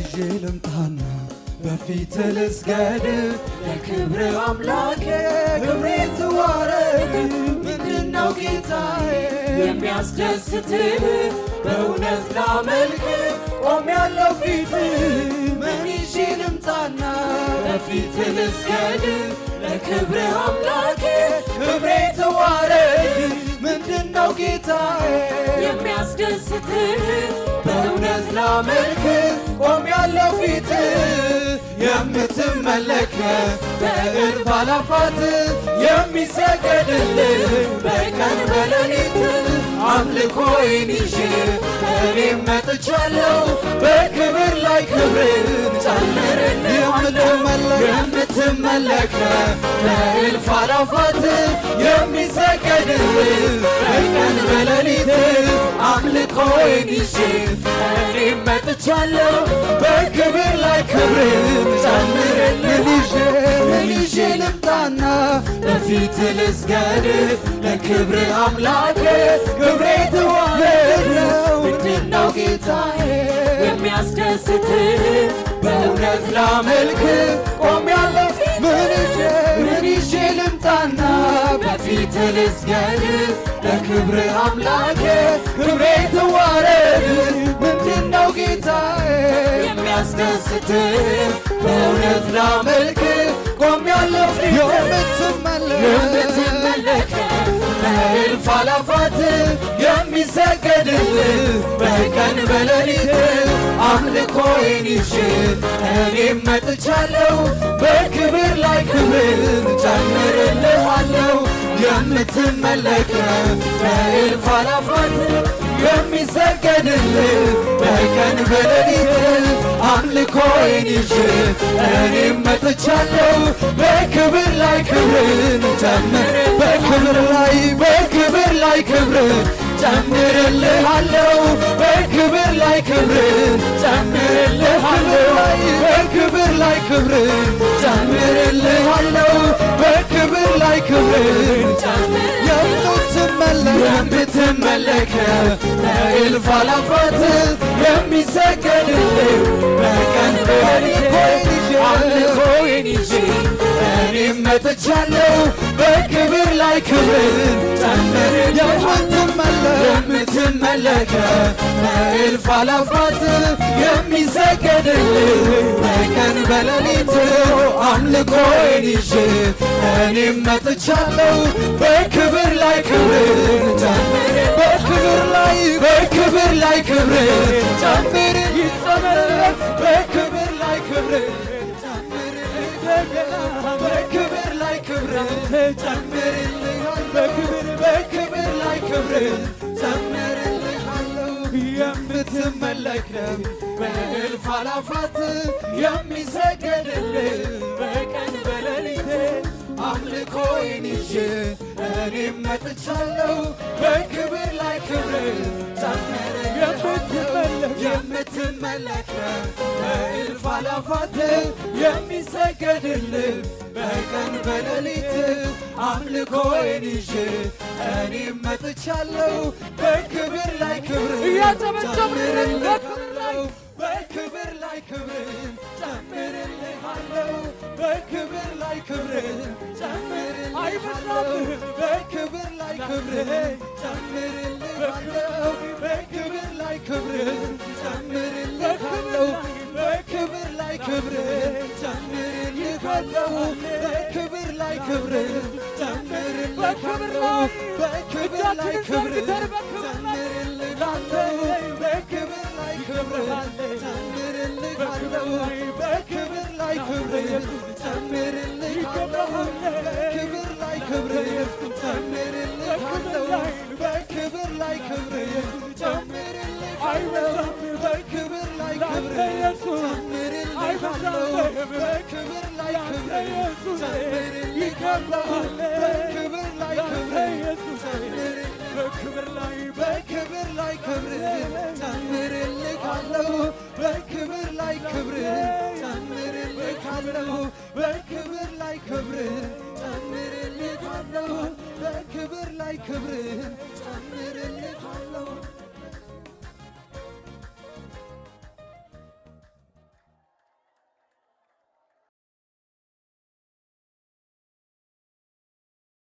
ይዤ ልምጣና በፊት ልስገድ ለክብር አምላኬ ክብሬ ትዋረድ ምንድነው ጌታዬ የሚያስደስትህ በእውነት ላመልክ ቆሜያለሁ ፊት ምን ይዤ ልምጣና በፊት ልስገድ ለክብር አምላኬ ክብሬ ትዋረድ ምንድነው ጌታዬ የሚያስደስትህ በእውነት ላመልክ ቆሜያለሁ ፊት የምትመለክ በእልፍ አእላፋት የሚሰገድልህ በቀን በሌሊት አምልኮዬን ይዤ እኔም መጥቻለሁ በክብር ላይ ክብርን ጨምርልህ የምትመለክ በእልፍ አእላፋት የሚሰገድልህ በቀን በሌሊት አምልኮዬን ይዤ እኔም መጥቻለሁ በክብር ላይ ክብርን ጨምርልህ ምን ይዤ ልምጣና በፊት ልስገድ ለክብር አምላኬ ክብሬ ትዋረድ ምንድነው ጌታዬ የሚያስደስትህ በእውነት ላመልክ ቆሜያለሁ ምን ይዤ ልምጣና በፊት ልስገድ ለክብር አምላኬ ክብሬ ትዋረድ ምንድነው ጌታዬ የሚያስደስትህ በእውነት ላመልክ ቆሜያለሁ የምትመለክ በእልፍ አእላፋት የሚሰገድልህ በቀን በሌሊት አምልኮዬን ይዤ እኔም መጥቻለሁ በክብር ላይ ክብርን ጨምርልሃለሁ የምትመለክ በእልፍ አእላፋት የሚሰገድልህ በቀን በሌሊት አምልኮዬን ይዤ እኔም መጥቻለሁ በክብር ላይ ክብርን ጨምር በክብር ላይ ክብርን ጨምርልሃለሁ በክብር ላይ ክብርን ጨምርልሃለሁ በክብር ላይ ክብርን ጨምርልሃለሁ በክብር ላይ ክብርን የምትመለክ በእልፍ አእላፋት የሚሰገድልህ በቀን በሌሊት አምልኮዬን ይዤ እኔም መጥቻለሁ በክብር ላይ ክብርን ጨምር የምትመለክ በእልፍ አእላፋት የሚሰገድልህ በቀን በሌሊት አምልኮዬን ይዤ እኔም መጥቻለሁ በክብር ላይ ክብርን ጨምር በክብር ላይ ክብርን ጨምር ይጨመርለት በክብር ላይ ክብርን በክብር ላይ ክብርን ጨምርልሃል በክብር ላይ ክብርን ጨምርልሃለሁ የምትመለክ በእልፍ አእላፋት የሚሰገድልህ በቀን በሌሊት አምልኮዬን ይዤ እኔም መጥቻለሁ በክብር ላይ ክብርን የምትመለክ በእልፍ አእላፋት የሚሰገድልህ በቀን በሌሊት አምልኮዬን ይዤ እኔም መጥቻለሁ በክብር ላይ ክብርን በክብር ላይ ክብርን ጨምርልሃለሁ በክብር ላይ ክብርን ጨምርልሃለሁ በክብር ላይ ክብርን ጨምርልሃለሁ በክብር ላይ ክብርን ጨምርልሃለሁ በክብር ላይ ክብርን ጨምርልሃለሁ በክብር ላይ ክብርን ጨምርልሃለሁ በክብር ላይ ክብርን ጨምርልሃለሁ በክብር ላይ ክብርን ጨምርልሃለሁ በክብር ላይ ክብርን ጨምርልሃለሁ በክብር ላይ ክብርን ጨምርልሃለሁ በክብር ላይ ክብርን ጨምርልሃለሁ በክብር ላይ ክብርን ጨምርልሃለሁ በክብር ላይ ክብርን ጨምርልሃለሁ በክብር ላይ ክብርን በክብር ላይ ክብርን ጨምርልሃለሁ በክብር ላይ ክብርን ጨምርልሃለሁ በክብር ላይ ክብርን ጨምርልሃለሁ በክብር ላይ ክብርን ጨምርልሃለሁ